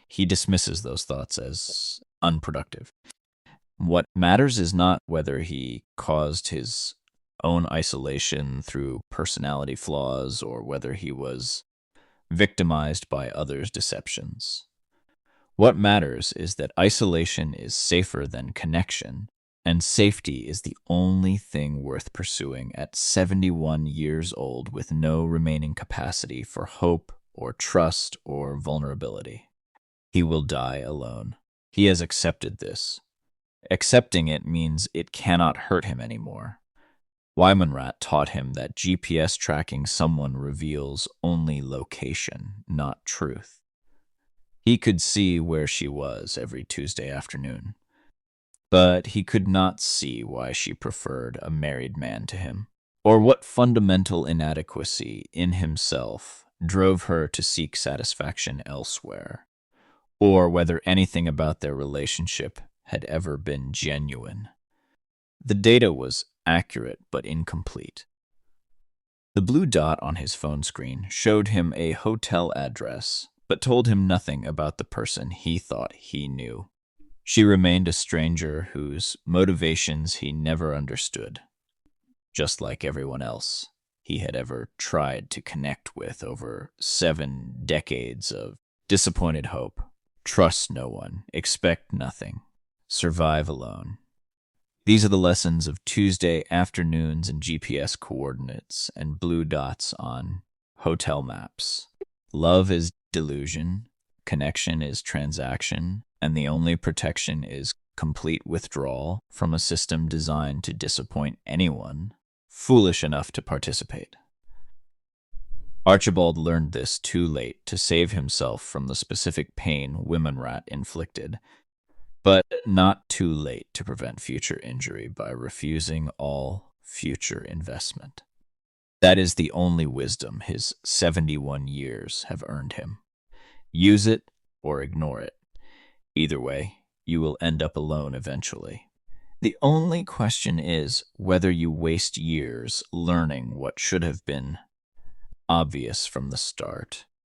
he dismisses those thoughts as unproductive. What matters is not whether he caused his own isolation through personality flaws or whether he was victimized by others' deceptions. What matters is that isolation is safer than connection, and safety is the only thing worth pursuing at 71 years old with no remaining capacity for hope or trust or vulnerability. He will die alone. He has accepted this. Accepting it means it cannot hurt him anymore. Wimonrat taught him that GPS tracking someone reveals only location, not truth. He could see where she was every Tuesday afternoon, but he could not see why she preferred a married man to him, or what fundamental inadequacy in himself drove her to seek satisfaction elsewhere, or whether anything about their relationship had ever been genuine. The data was accurate but incomplete. The blue dot on his phone screen showed him a hotel address, but told him nothing about the person he thought he knew. She remained a stranger whose motivations he never understood, just like everyone else he had ever tried to connect with over 7 decades of disappointed hope. Trust no one, expect nothing, survive alone. These are the lessons of Tuesday afternoons and GPS coordinates and blue dots on hotel maps. Love is delusion, connection is transaction, and the only protection is complete withdrawal from a system designed to disappoint anyone foolish enough to participate. Archibald learned this too late to save himself from the specific pain Wimonrat inflicted, but not too late to prevent future injury by refusing all future investment. That is the only wisdom his 71 years have earned him. Use it or ignore it. Either way, you will end up alone eventually. The only question is whether you waste years learning what should have been obvious from the start.